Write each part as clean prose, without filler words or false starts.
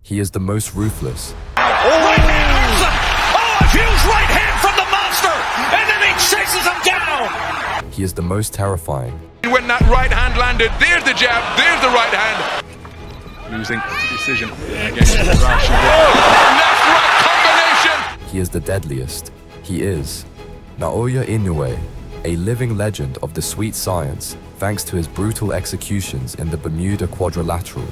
He is the most ruthless. Right hand! Oh, a huge right hand from the monster! And then he chases him down! He is the most terrifying. When that right hand landed, there's the jab, there's the right hand. Losing decision against Rush. Left right combination! He is the deadliest. He is Naoya Inoue, a living legend of the sweet science, thanks to his brutal executions in the Bermuda Quadrilateral.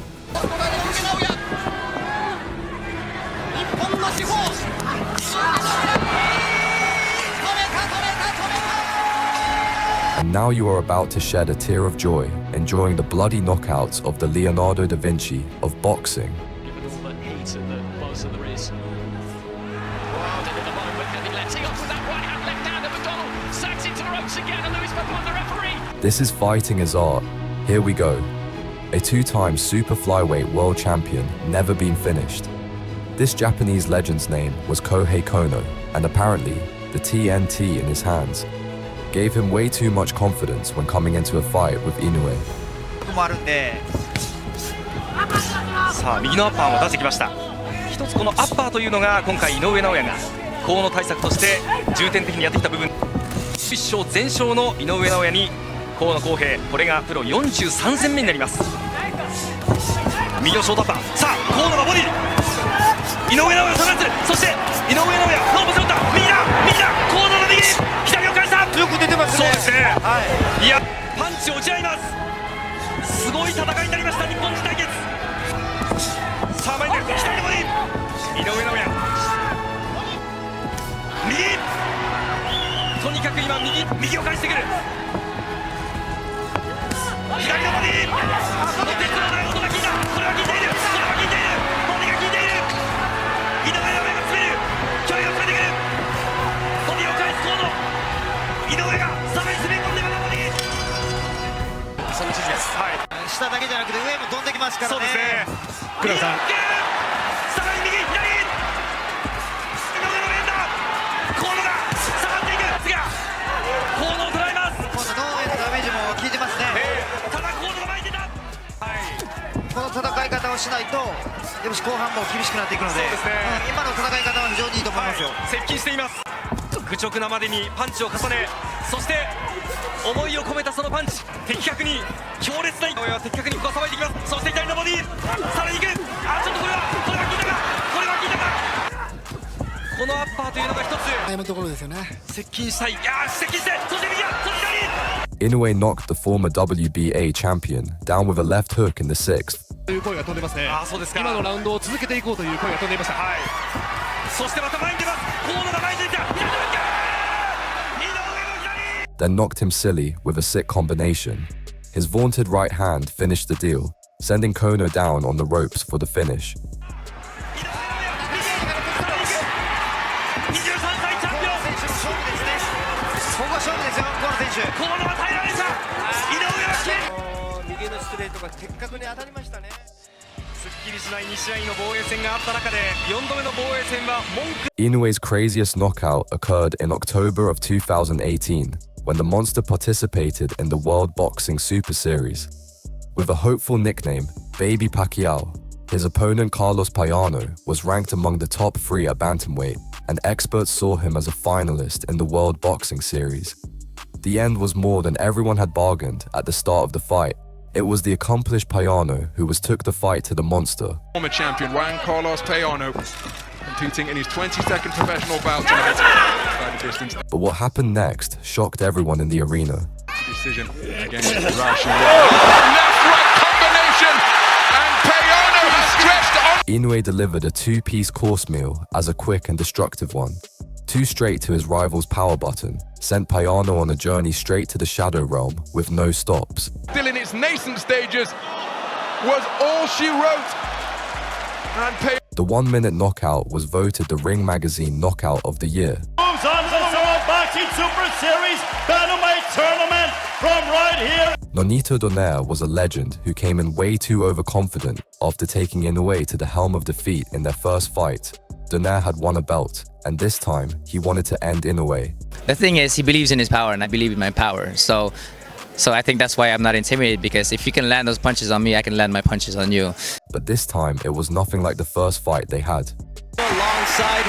And now you are about to shed a tear of joy, enjoying the bloody knockouts of the Leonardo da Vinci of boxing. Given all the heat and the buzz that there is. Wild into the moment, and letting off with that right hand left hand, and McDonald sacks into the ropes again, and Lewis Pepper, the referee. This is fighting as art. Here we go. A two-time super flyweight world champion, never been finished. This Japanese legend's name was Koh Kono, and apparently, the TNT in his hands gave him way too much confidence when coming into a fight with Inoue. もあるんでさあ右のアッパーも出してきました。一つこのアッパーというのが今回井上尚弥が河野対策として重点的にやってきた部分。一勝全勝の井上尚弥に河野康平、これがプロ43戦目になります。右のショートアッパー、さあ河野がボディ、井上尚弥下がってる、そして井上尚弥ロープ背負った、右だ河野の右、左を返した、よく出てますね。そうですね、はい、いやパンチを打ち合います。すごい戦いになりました、日本人対決。さあ前に左のボディ、井上尚弥右、とにかく今右を返してくる、左のボディ、この鉄のない音が効いた、これは効いている、これは効いている、ボディが効いている、井上尚弥が詰める、距離を詰めてくる、ボディを返す河野、井上がさらに攻め込んでまたボディ、その指示です、はい、下だけじゃなくて上も飛んできますからね。そうですね、倉田さん、さらに右、左、井上の連打、河野が下がっていく、次が河野を捉えます。今度脳へのダメージも効いてますね。ただ河野が前に出た、はい、この戦い方をしないとやっぱし後半も厳しくなっていくので、今の戦い方は非常にいいと思いますよ、はい、接近しています。愚直なまでにパンチを重ね、そして思いを込めたそのパンチ、的確に強烈な井上は的確にここはさばいていきます。そして左のボディ、さらにいく、あ、ちょっとこれは効いたか、これは効いたか、このアッパーというのが一つ悩むところですよね。接近したい、いや接近して、そして右だ、そして左。Inoue knocked the former WBA champion down with a left hook in the sixth. という声が飛んでますね。あ、そうですか。今のラウンドを続けていこうという声が飛んでいました。はい。そしてまた前に出ます。河野が前に出た。左のバック。井上の左。Then knocked him silly with a sick combination. His vaunted right hand finished the deal, sending Kono down on the ropes for the finish. 的確に当たりましたね。すっきりしない2試合の防衛戦があった中で4度目の防衛戦は文句。 Inoue's craziest knockout occurred in October of 2018, when the monster participated in the World Boxing Super Series. With a hopeful nickname, Baby Pacquiao, his opponent Carlos Payano was ranked among the top 3 at bantamweight, and experts saw him as a finalist in the World Boxing Series. The end was more than everyone had bargained at the start of the fight. It was the accomplished Payano who took the fight to the monster. Former champion Juan Carlos Payano competing in his 22nd professional bout tonight. But what happened next shocked everyone in the arena. Decision against Rush. Left right combination, and Payano has stretched on. Inoue delivered a 2-piece course meal as a quick and destructive one. 2 straight to his rival's power button sent Payano on a journey straight to the shadow realm with no stops. Still in its nascent stages was all she wrote. And the 1-minute knockout was voted the Ring Magazine Knockout of the Year. Moves on to the World Boxing Super Series Bantamweight Tournament from right here. Nonito Donaire was a legend who came in way too overconfident after taking Inoue to the helm of defeat in their first fight. Donaire had won a belt, and this time he wanted to end Inoue. The thing is, he believes in his power, and I believe in my power. So So I think that's why I'm not intimidated, because if you can land those punches on me, I can land my punches on you. But this time, it was nothing like the first fight they had. Alongside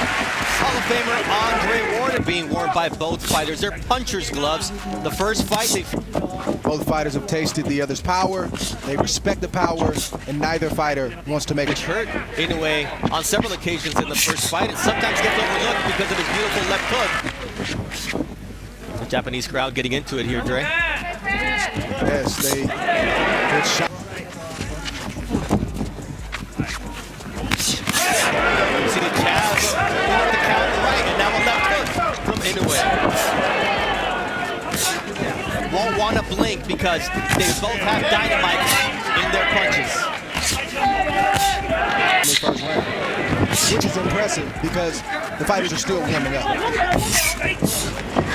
Hall of Famer Andre Ward, being worn by both fighters. They're puncher's gloves. The first fight, both fighters have tasted the other's power. They respect the power, and neither fighter wants to make it hurt Inoue on several occasions in the first fight, and sometimes gets overlooked because of his beautiful left hook. The Japanese crowd getting into it here, Dre. Yes, they good shot. You see the jab, the counter right, and now a left hook from Inoue. Won't want to blink because they both have dynamite in their punches. In the first round, which is impressive because the fighters are still warming up.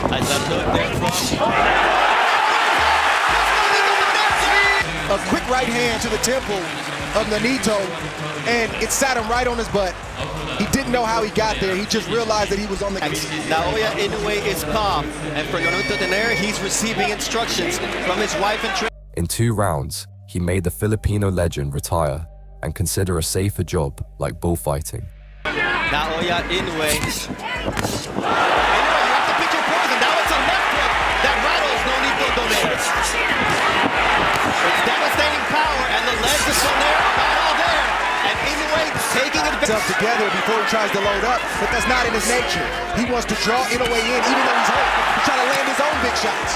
Nice left hook there from... A quick right hand to the temple of Nonito, and it sat him right on his butt. He didn't know how he got there. He just realized that he was on the... Naoya Inoue is calm, and for Nonito Donaire, he's receiving instructions from his wife and... In 2 rounds, he made the Filipino legend retire and consider a safer job like bullfighting. Naoya Inoue. Inoue, you have to pick your poison. Now it's a left hook that rattles Nonito Donaire. It's devastating power, and the legs of Donaire are not all there. And Inoue taking it together before he tries to load up, but that's not in his nature. He wants to draw Inoue in, even though he's hurt. He's trying to land his own big shots.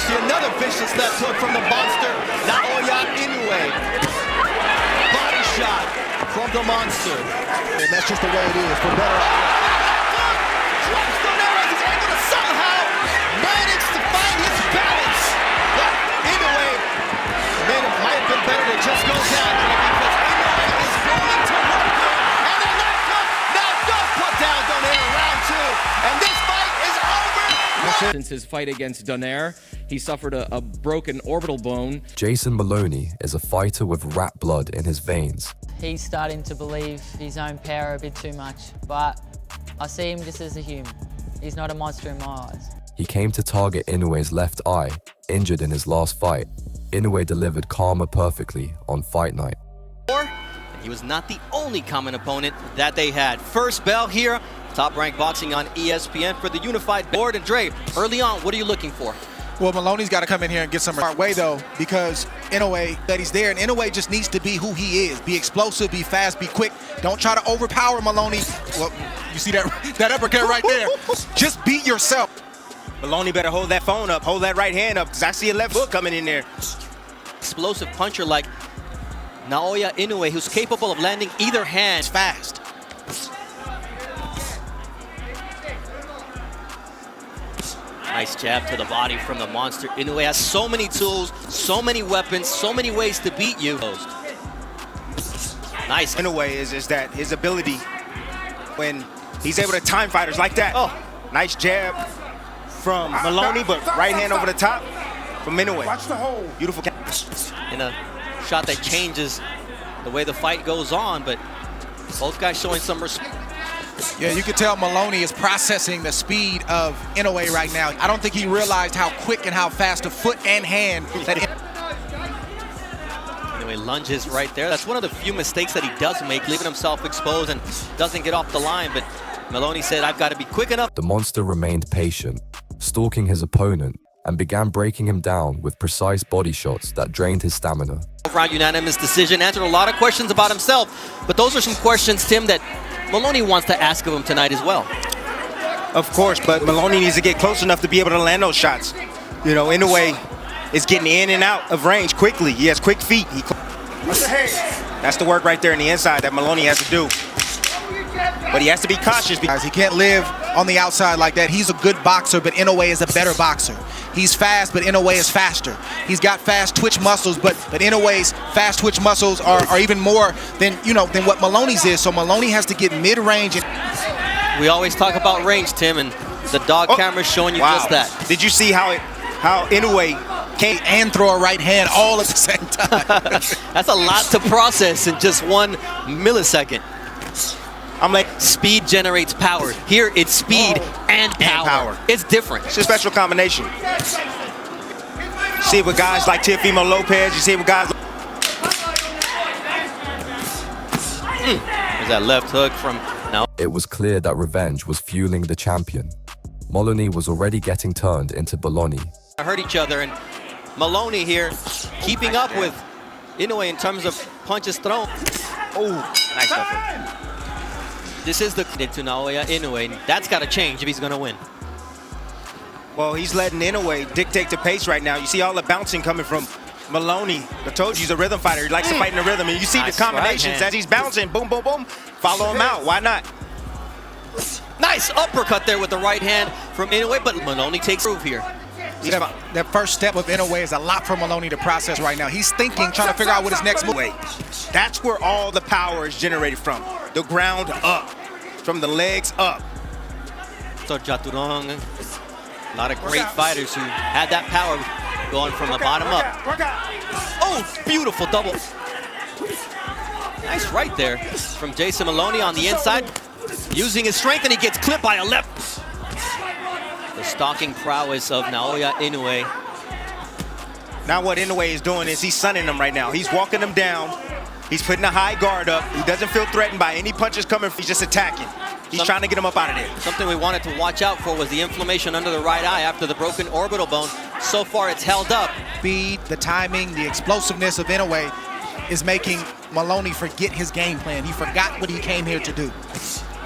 See another vicious left hook from the monster, Naoya Inoue. Body shot from the monster. And that's just the way it is, for better. Drops Donaire, he's able to somehow manage to find his balance. But Inoue, man, it might have been better to just go down there because Inoue is going to work here. And the left hook now does put down Donaire round 2. And this fight is over. Since his fight against Donaire, he suffered a broken orbital bone. Jason Maloney is a fighter with rat blood in his veins. He's starting to believe his own power a bit too much, but I see him just as a human. He's not a monster in my eyes. He came to target Inoue's left eye, injured in his last fight. Inoue delivered karma perfectly on fight night. He was not the only common opponent that they had. First bell here, Top Rank Boxing on ESPN for the unified board. And Dre, early on, what are you looking for? Well, Maloney's got to come in here and get some right way, though, because Inoue, that he's there, and Inoue just needs to be who he is. Be explosive, be fast, be quick. Don't try to overpower Maloney. Well, you see that uppercut right there? Just beat yourself. Maloney better hold that phone up, hold that right hand up, because I see a left hook coming in there. Explosive puncher like Naoya Inoue, who's capable of landing either hand fast. Nice jab to the body from the monster. Inoue has so many tools, so many weapons, so many ways to beat you. Nice. Inoue is that his ability when he's able to time fighters like that. Oh, nice jab from Maloney, but right hand over the top from Inoue. Watch the hole. Beautiful. In a shot that changes the way the fight goes on, but both guys showing some respect. Yeah, you can tell Maloney is processing the speed of Inoue right now. I don't think he realized how quick and how fast a foot and hand that Inoue lunges right there. That's one of the few mistakes that he does make, leaving himself exposed and doesn't get off the line. But Maloney said, I've got to be quick enough. The monster remained patient, stalking his opponent, and began breaking him down with precise body shots that drained his stamina. Round unanimous decision, answered a lot of questions about himself, but those are some questions, Tim, that Maloney wants to ask of him tonight as well. Of course, but Maloney needs to get close enough to be able to land those shots. You know, Inoue is getting in and out of range quickly. He has quick feet. That's the work right there in the inside that Maloney has to do. But he has to be cautious because he can't live on the outside like that. He's a good boxer, but Inoue is a better boxer. He's fast, but Inoue is faster. He's got fast twitch muscles, but Inoue's fast twitch muscles are even more than what Maloney's is. So Maloney has to get mid-range. We always talk about range, Tim, and the dog camera's showing you just that. Did you see how Inoue came and throw a right hand all at the same time? That's a lot to process in just 1 millisecond. I'm like, speed generates power. Here, it's speed and power. It's different. It's a special combination. see it with guys like Teofimo Lopez. You see it with guys. There's that left hook from now. It was clear that revenge was fueling the champion. Maloney was already getting turned into Maloney. Hurt each other, and Maloney here keeping up with Inoue in terms of punches thrown. Oh, nice effort. This is the to Naoya Inoue. That's got to change if he's going to win. Well, he's letting Inoue dictate the pace right now. You see all the bouncing coming from Maloney. I told you he's a rhythm fighter. He likes to fight in the rhythm. And you see Nice the combinations right as he's bouncing. Boom, boom, boom. Follow him out. Why not? Nice uppercut there with the right hand from Inoue, but Maloney takes proof here. That first step of Inoue is a lot for Maloney to process right now. He's thinking, trying to figure out what his next move is. That's where all the power is generated from. The ground up, from the legs up. So Jaturong, a lot of great fighters who had that power going from the bottom up. Oh, beautiful double. Nice right there from Jason Maloney on the inside. Using his strength, and he gets clipped by a left. The stalking prowess of Naoya Inoue. Now what Inoue is doing is he's sunning him right now. He's walking him down. He's putting a high guard up. He doesn't feel threatened by any punches coming. He's just attacking. He's trying to get him up out of there. Something we wanted to watch out for was the inflammation under the right eye after the broken orbital bone. So far, it's held up. Speed, the timing, the explosiveness of Inoue is making Maloney forget his game plan. He forgot what he came here to do.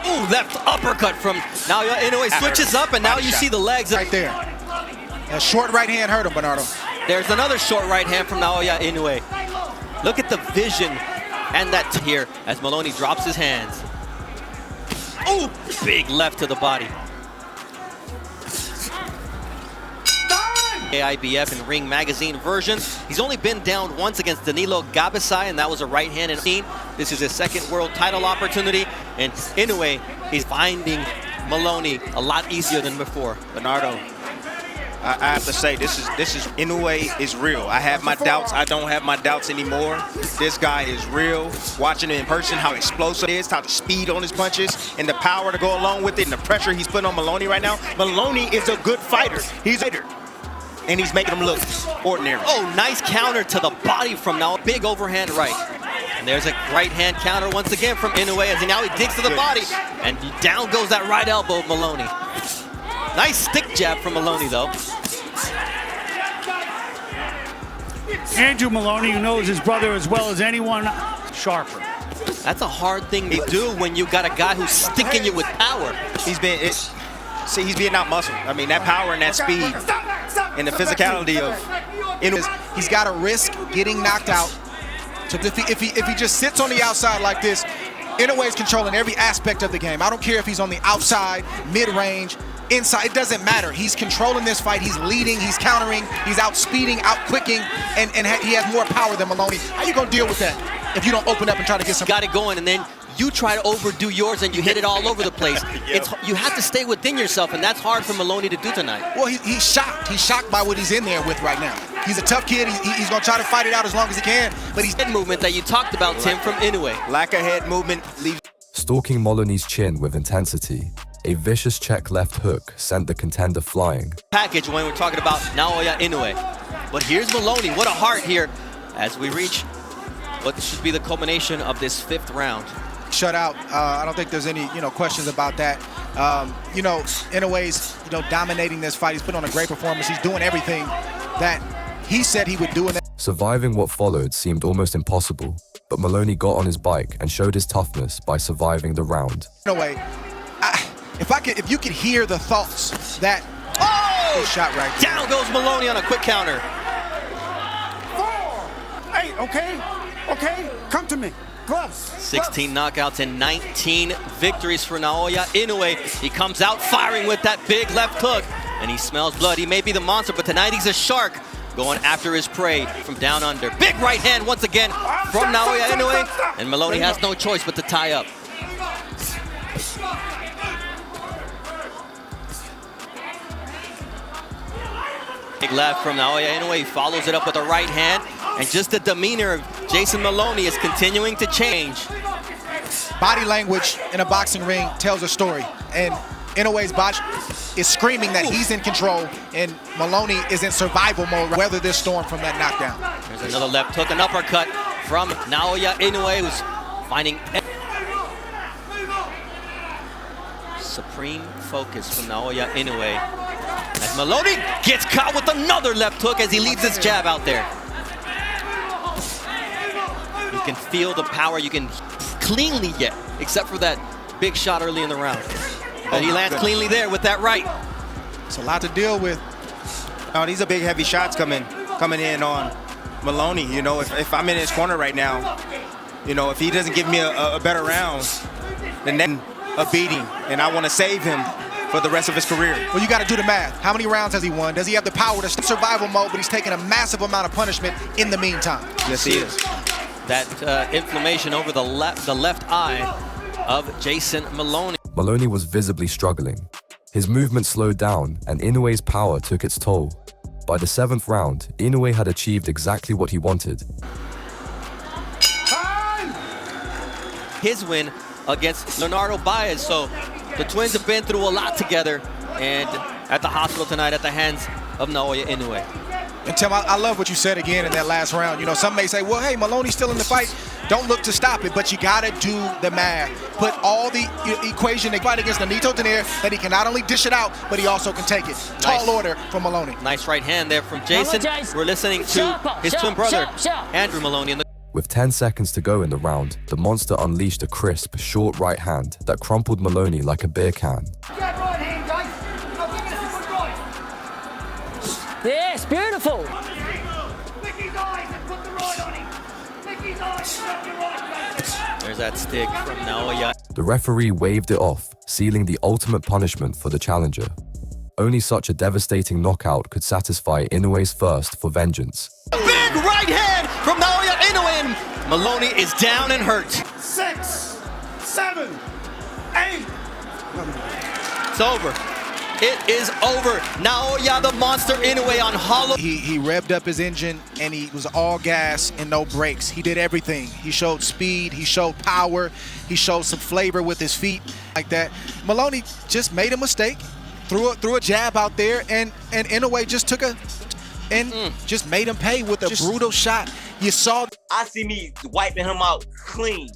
Ooh, left uppercut from Naoya Inoue. Switches up, and now you see the legs. Right there. A short right hand hurt him, Bernardo. There's another short right hand from Naoya Inoue. Look at the vision and that here as Maloney drops his hands. Ooh, big left to the body. AIBF and Ring Magazine version. He's only been down once against Danilo Gabasai, and that was a right hand and scene. This is his second world title opportunity, and Inoue is finding Maloney a lot easier than before. Bernardo, I have to say, this is Inoue is real. I have my doubts. I don't have my doubts anymore. This guy is real. Watching him in person, how explosive it is, how the speed on his punches, and the power to go along with it, and the pressure he's putting on Maloney right now. Maloney is a good fighter. He's a fighter. And he's making him look ordinary. Oh, nice counter to the body from now. Big overhand right. And there's a right hand counter once again from Inoue as now he digs to the body. And down goes that right elbow of Maloney. Nice stick jab from Maloney, though. Andrew Maloney, who knows his brother as well as anyone, sharper. That's a hard thing to do when you got a guy who's sticking you with power. He's being out muscled. I mean, that power and that speed and the physicality of Inoue. He's got to risk getting knocked out. So if he just sits on the outside like this, Inoue is controlling every aspect of the game. I don't care if he's on the outside, mid-range, inside. It doesn't matter. He's controlling this fight. He's leading. He's countering. He's out-speeding, out-quicking, and he has more power than Maloney. How you going to deal with that if you don't open up and try to get some? Got it going, and then you try to overdo yours and you hit it all over the place. You have to stay within yourself, and that's hard for Maloney to do tonight. Well, he's shocked. He's shocked by what he's in there with right now. He's a tough kid. He's going to try to fight it out as long as he can, but he's head movement that you talked about, Tim, from Inoue. Lack of head movement leaves. Stalking Maloney's chin with intensity, a vicious check left hook sent the contender flying. Package when we're talking about Naoya Inoue. But here's Maloney. What a heart here as we reach what should be the culmination of this fifth round. Shut out. I don't think there's any questions about that. Inoue's dominating this fight. He's put on a great performance. He's doing everything that he said he would do. Surviving what followed seemed almost impossible, but Maloney got on his bike and showed his toughness by surviving the round. Inoue, if you could hear the thoughts that shot right there. Down goes Maloney on a quick counter. 4, 8, okay, come to me. Gloves. 16 knockouts and 19 victories for Naoya Inoue. He comes out firing with that big left hook, and he smells blood. He may be the monster, but tonight he's a shark going after his prey from down under. Big right hand once again from Naoya Inoue, and Maloney has no choice but to tie up. Big left from Naoya Inoue. He follows it up with a right hand. And just the demeanor of Jason Maloney is continuing to change. Body language in a boxing ring tells a story. And Inoue's body, is screaming that he's in control, and Maloney is in survival mode. Weather this storm from that knockdown. There's another left hook, an uppercut from Naoya Inoue, who's finding supreme focus from Naoya Inoue. As Maloney gets caught with another left hook as he leaves his jab out there. You can feel the power you can cleanly get, except for that big shot early in the round. But he lands cleanly there with that right. It's a lot to deal with. Oh, these are big, heavy shots coming in on Maloney. You know, if I'm in his corner right now, you know, if he doesn't give me a better round, then a beating, and I want to save him for the rest of his career. Well, you got to do the math. How many rounds has he won? Does he have the power to survival mode, but he's taking a massive amount of punishment in the meantime? Yes, he is. That inflammation over the left eye of Jason Maloney. Maloney was visibly struggling. His movement slowed down, and Inoue's power took its toll. By the 7th round, Inoue had achieved exactly what he wanted. His win against Leonardo Baez. So the twins have been through a lot together, and at the hospital tonight at the hands of Naoya Inoue. And Tim, I love what you said again in that last round. You know, some may say, well, hey, Maloney's still in the fight. Don't look to stop it, but you got to do the math. Put all the equation they fight against Nonito Donaire that he can not only dish it out, but he also can take it. Tall order from Maloney. Nice right hand there from Jason. We're listening to his twin brother, Andrew Maloney. With 10 seconds to go in the round, the monster unleashed a crisp, short right hand that crumpled Maloney like a beer can. Yes, beautiful. There's that stick from Naoya. The referee waved it off, sealing the ultimate punishment for the challenger. Only such a devastating knockout could satisfy Inoue's thirst for vengeance. A big right hand from Naoya Inoue. Maloney is down and hurt. 6, 7, 8. It's over. It is over. Naoya the Monster Inoue on hollow. He revved up his engine, and he was all gas and no brakes. He did everything. He showed speed. He showed power. He showed some flavor with his feet like that. Maloney just made a mistake, threw a jab out there, and Inoue just took just made him pay with a brutal shot. You saw. I see me wiping him out clean.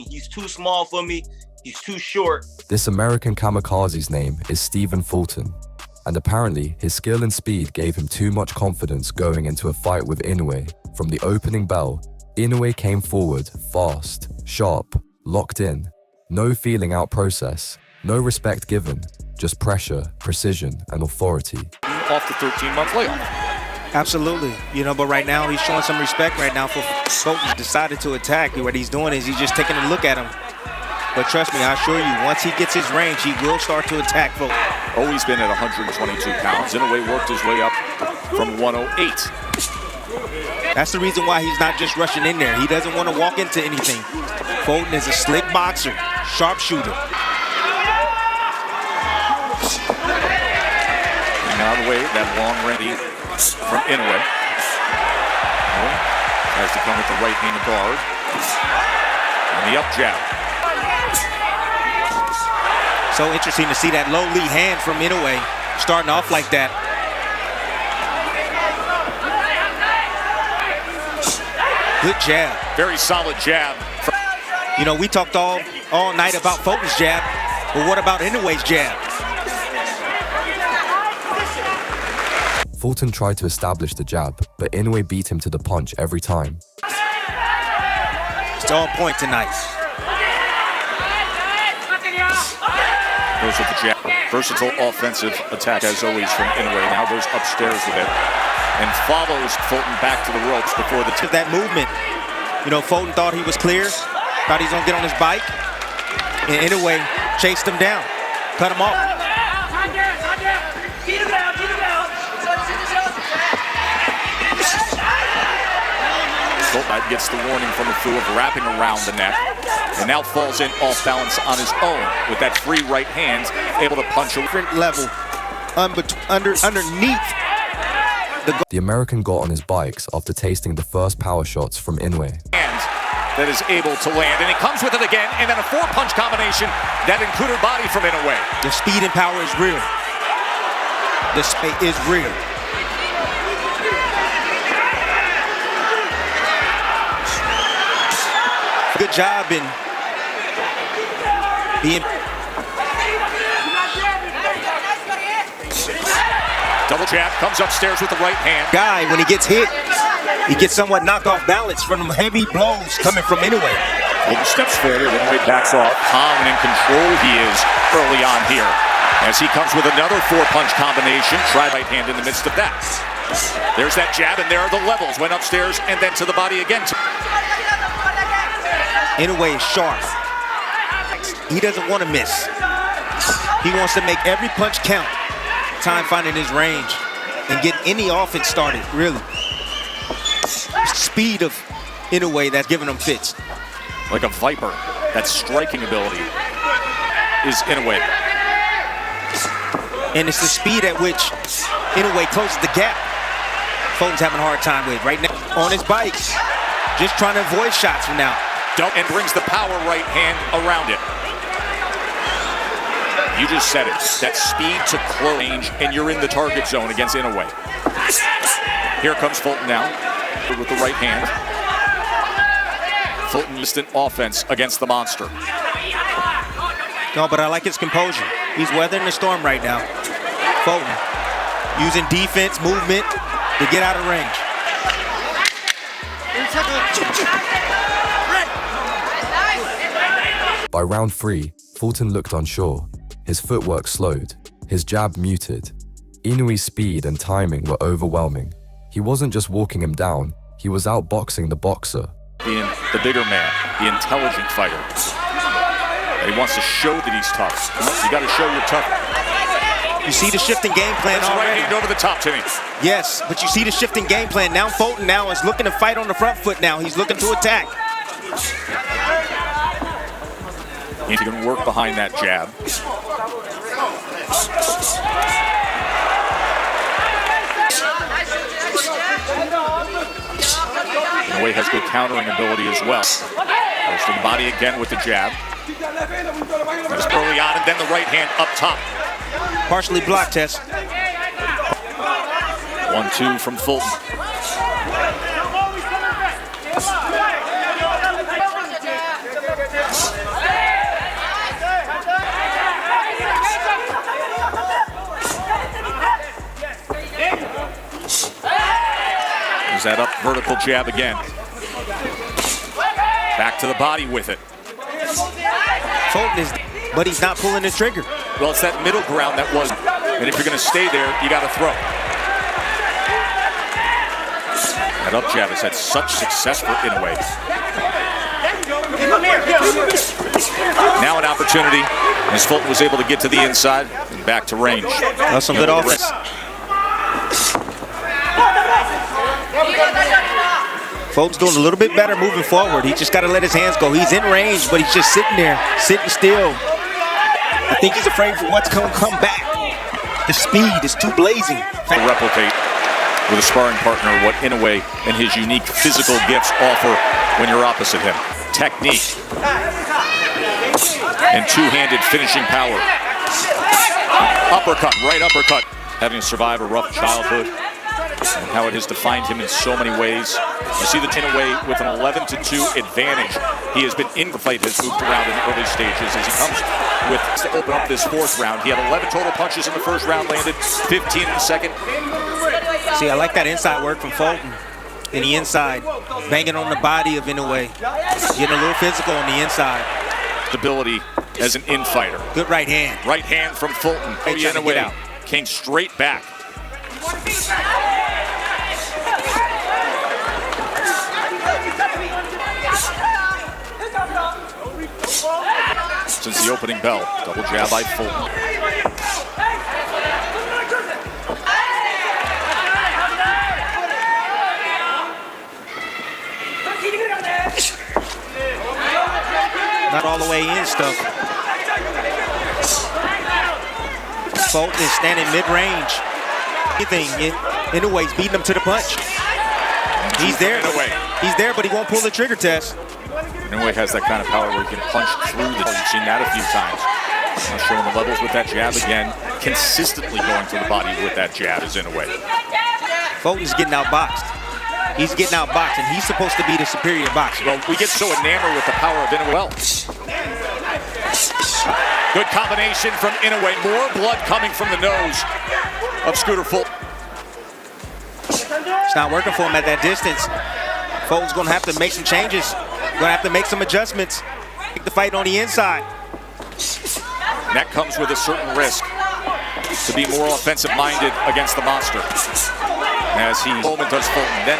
He's too small for me. He's too short. This American kamikaze's name is Stephen Fulton, and apparently his skill and speed gave him too much confidence going into a fight with Inoue. From the opening bell, Inoue came forward fast, sharp, locked in. No feeling out process, no respect given, just pressure, precision, and authority. Off the 13-month layoff. Absolutely. You know, but right now he's showing some respect right now for Fulton. Decided to attack. What he's doing is he's just taking a look at him. But trust me, I assure you, once he gets his range, he will start to attack Fulton. Always been at 122 pounds. Inoue worked his way up from 108. That's the reason why he's not just rushing in there. He doesn't want to walk into anything. Fulton is a slick boxer, sharpshooter. And out of the way, that long ready from Inoue. Tries to come with the right-handed guard. And the up jab. So interesting to see that low lead hand from Inoue starting off like that. Good jab. Very solid jab. You know, we talked all night about Fulton's jab, but what about Inoue's jab? Fulton tried to establish the jab, but Inoue beat him to the punch every time. It's on point tonight. Goes with the jab. Versatile offensive attack as always from Inoue. Now goes upstairs with it and follows Fulton back to the ropes before the that movement. You know, Fulton thought he was clear, thought he was gonna get on his bike, and Inoue chased him down, cut him off. Fulton gets the warning from the Fu of wrapping around the neck, and now falls in off balance on his own with that free right hand, able to punch a different level underneath. The American got on his bikes after tasting the first power shots from Inoue. That is able to land, and he comes with it again, and then a 4-punch combination that included body from Inoue. The speed and power is real. The space is real. Good job in being. Double jab, comes upstairs with the right hand. Guy, when he gets hit, he gets somewhat knocked off balance from heavy blows coming from Inoue. Fulton steps forward, Inoue backs off. Calm and in control he is early on here. As he comes with another 4-punch combination, try right hand in the midst of that. There's that jab, and there are the levels. Went upstairs and then to the body again. Inoue is sharp. He doesn't want to miss. He wants to make every punch count. Time finding his range and get any offense started, really. Speed of Inoue that's giving him fits. Like a viper, that striking ability is Inoue. And it's the speed at which Inoue closes the gap. Fulton's having a hard time with right now on his bike. Just trying to avoid shots from now. And brings the power right hand around it. You just said it. That speed to close range, and you're in the target zone against Inoue. Here comes Fulton now with the right hand. Fulton instant offense against the monster. No, but I like his composure. He's weathering the storm right now. Fulton using defense, movement to get out of range. By round 3, Fulton looked unsure. His footwork slowed, his jab muted. Inoue's speed and timing were overwhelming. He wasn't just walking him down, he was outboxing the boxer. Being the bigger man, the intelligent fighter. And he wants to show that he's tough. You got to show you're tough. You see the shifting game plan already. Right hand over the top, Timmy. Yes, but you see the shifting game plan. Now Fulton now is looking to fight on the front foot now. He's looking to attack. He can work behind that jab. Inoue has good countering ability as well. Goes to the body again with the jab. Just early on, and then the right hand up top. Partially blocked, Tess. 1-2 from Fulton. Is that up vertical jab again. Back to the body with it. Fulton is, but he's not pulling the trigger. Well, it's that middle ground that was, and if you're going to stay there, you got to throw. That up jab has had such success for Inoue. Now an opportunity, as Fulton was able to get to the inside and back to range. That's some good offense. Fulton's doing a little bit better moving forward. He just got to let his hands go. He's in range, but he's just sitting there, sitting still. I think he's afraid for what's going to come back. The speed is too blazing. To replicate with a sparring partner what Inoue and his unique physical gifts offer when you're opposite him. Technique and two-handed finishing power. Uppercut, right uppercut. Having survived a rough childhood and how it has defined him in so many ways. You see the Inoue with an 11-2 advantage. He has been in the fight, has moved around in the early stages as he comes with to open up this 4th round. He had 11 total punches in the 1st round, landed 15 in the 2nd. See, I like that inside work from Fulton. In the inside, banging on the body of Inoue. Getting a little physical on the inside. Stability as an in-fighter. Good right hand. Right hand from Fulton. Inoue came straight back. Since the opening bell, double jab by Fulton. Not all the way in stuff. Fulton is standing mid-range. Inoue's beating him to the punch. He's there. He's there, but he won't pull the trigger, Tess. Inoue has that kind of power where he can punch through the. You've seen that a few times. Showing the levels with that jab again. Consistently going to the body with that jab is Inoue. Fulton's getting outboxed. He's getting outboxed, and he's supposed to be the superior boxer. Well, we get so enamored with the power of Inoue. Good combination from Inoue. More blood coming from the nose of Scooter Fulton. It's not working for him at that distance. Fulton's going to have to make some changes. Going to have to make some adjustments. Take the fight on the inside. And that comes with a certain risk to be more offensive-minded against the monster. As he moment does Fulton, then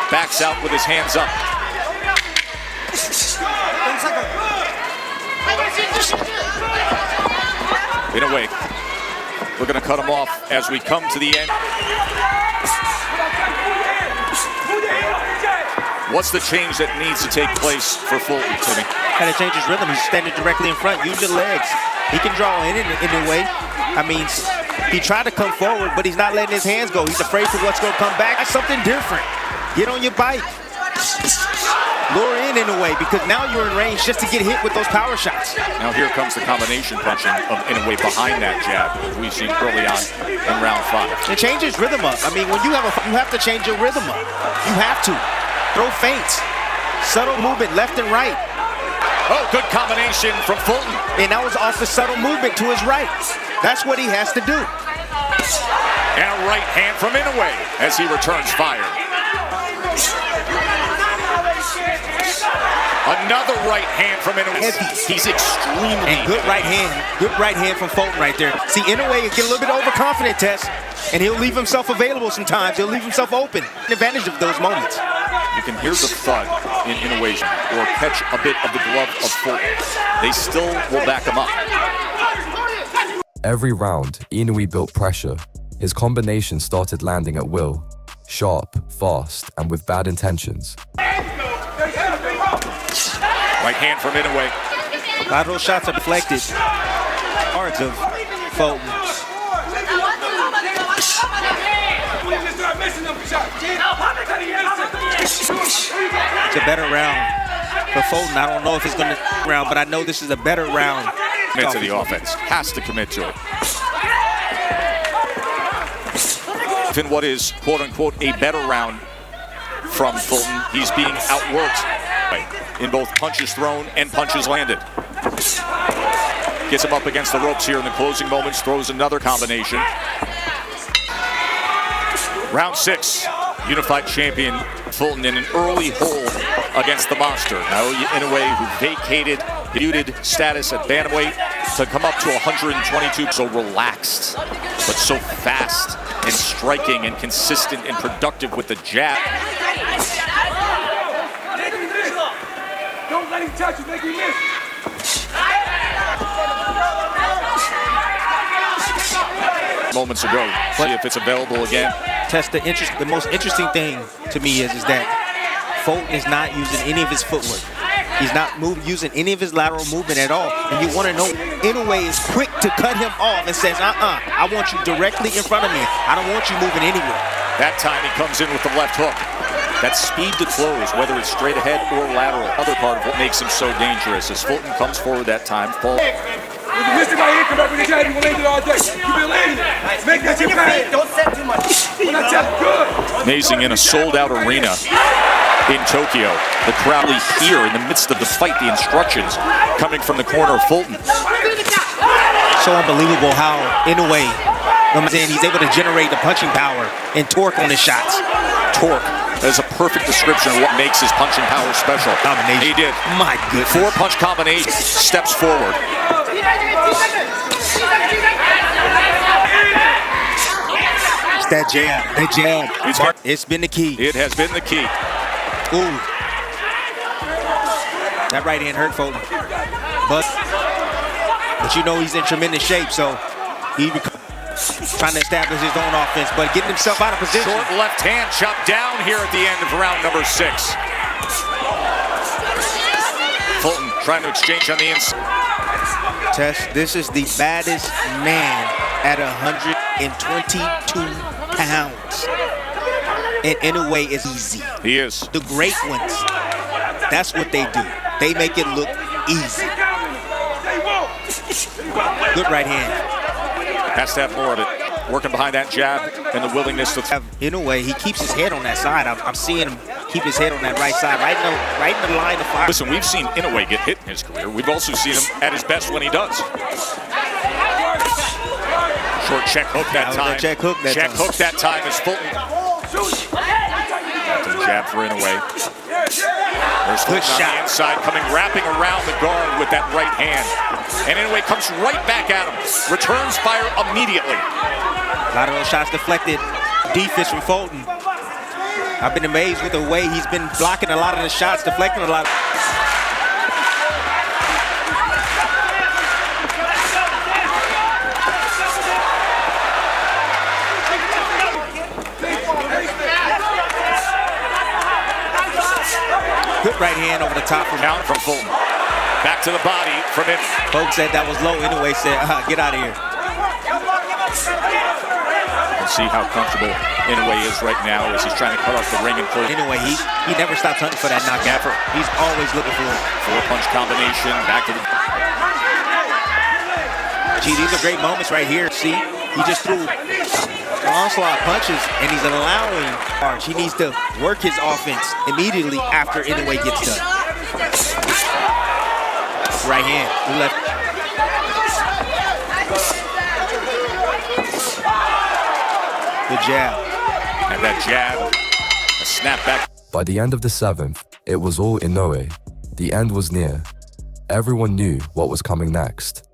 backs out with his hands up. Inoue, we're going to cut him off as we come to the end. What's the change that needs to take place for Fulton, Timmy? Got to change his rhythm. He's standing directly in front. Use your legs. He can draw in a way. I mean, he tried to come forward, but he's not letting his hands go. He's afraid for what's going to come back. That's something different. Get on your bike. Lure in a way, because now you're in range just to get hit with those power shots. Now here comes the combination punching of Inoue behind that jab we've seen early on in round 5. And change his rhythm up. I mean, when you have to change your rhythm up. You have to. Throw feints. Subtle movement left and right. Oh, good combination from Fulton. And that was off the subtle movement to his right. That's what he has to do. And a right hand from Inoue as he returns fire. Another right hand from Inoue. He's extremely and good right hand. Good right hand from Fulton right there. See, Inoue get a little bit overconfident, Tess, and he'll leave himself available sometimes. He'll leave himself open. Advantage of those moments. You can hear the thud in Inoue or catch a bit of the glove of Fulton. They still will back him up. Every round, Inoue built pressure. His combination started landing at will. Sharp, fast, and with bad intentions. Right hand from Inoue. A lot of those shots are deflected. Cards of Fulton. It's a better round for Fulton. I don't know if it's going to round, but I know this is a better round. Commit to the offense. Has to commit to it. In what is, quote-unquote, a better round from Fulton, he's being outworked in both punches thrown and punches landed. Gets him up against the ropes here in the closing moments, throws another combination. Round 6, unified champion Fulton in an early hole against the monster. Naoya Inoue, who vacated muted status at bantamweight to come up to 122. So relaxed, but so fast and striking and consistent and productive with the jab. Don't let him touch you, make him miss. Moments ago, see if it's available again. Tess, the most interesting thing to me is that Fulton is not using any of his footwork. He's not using any of his lateral movement at all. And you want to know, Inoue is quick to cut him off and says, I want you directly in front of me. I don't want you moving anywhere. That time he comes in with the left hook. That speed to close, whether it's straight ahead or lateral, other part of what makes him so dangerous. As Fulton comes forward that time, If you miss it right here, come back with the jab, you will land it all day. You been landing it. Make that your bag. Don't set too much. When I tell you, good. Amazing in a sold-out arena in Tokyo. The crowd here in the midst of the fight, the instructions coming from the corner of Fulton. So unbelievable how Inoue comes in. He's able to generate the punching power and torque on his shots. Torque. That is a perfect description of what makes his punching power special. Combination. He did. My goodness. 4-punch combination. Steps forward. It's that jab. That jab. It's been the key. It has been the key. Ooh. That right hand hurt Fulton. But you know he's in tremendous shape, so he's trying to establish his own offense, but getting himself out of position. Short left hand chopped down here at the end of round number 6. Fulton trying to exchange on the inside. Tess, this is the baddest man at 122 pounds. And Inoue is easy. He is. The great ones, that's what they do. They make it look easy. Good right hand. Has to have more of it. Working behind that jab and the willingness to... Inoue, he keeps his head on that side. I'm seeing him keep his head on that right side, right in the line of fire. Listen, we've seen Inoue get hit in his career. We've also seen him at his best when he does. Short check hook that time. Check hook that time as Fulton. Jab for Inoue. There's Fulton on the inside, coming wrapping around the guard with that right hand. And Inoue comes right back at him. Returns fire immediately. A lot of those shots deflected. Defense from Fulton. I've been amazed with the way he's been blocking a lot of the shots, deflecting a lot. Good right hand over the top from Count from Fulton. Back to the body from it. Folks said that was low. Inoue said, get out of here. And see how comfortable Inoue is right now as he's trying to cut off the ring and pull. Inoue, he never stops hunting for that knockout. He's always looking for it. 4-punch combination. Back to the... Gee, these are great moments right here. See, he just threw onslaught punches, and he's allowing Arch. He needs to work his offense immediately after Inoue gets done. Right hand, left. Good jab. And that jab, a snap back. By the end of the 7th, it was all Inoue. The end was near. Everyone knew what was coming next.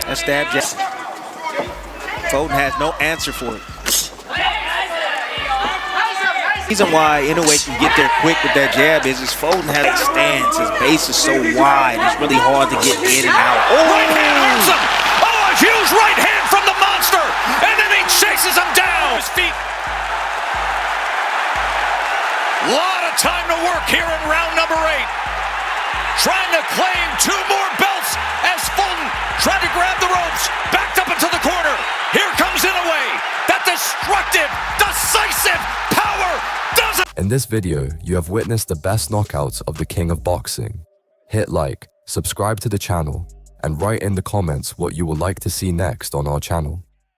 A stab jab. Fulton has no answer for it. The reason why Inoue can get there quick with that jab is Fulton has a stance. His base is so wide, it's really hard to get in and out. Oh! Right hand hurts him! Oh, a huge right hand from the monster! And then he chases him down! His feet. Lot of time to work here in round number 8. Trying to claim 2 more belts as Fulton tried to grab the ropes, backed up into the corner. Here comes Inoue. That destructive, decisive power doesn't... In this video, you have witnessed the best knockouts of the king of boxing. Hit like, subscribe to the channel, and write in the comments what you would like to see next on our channel.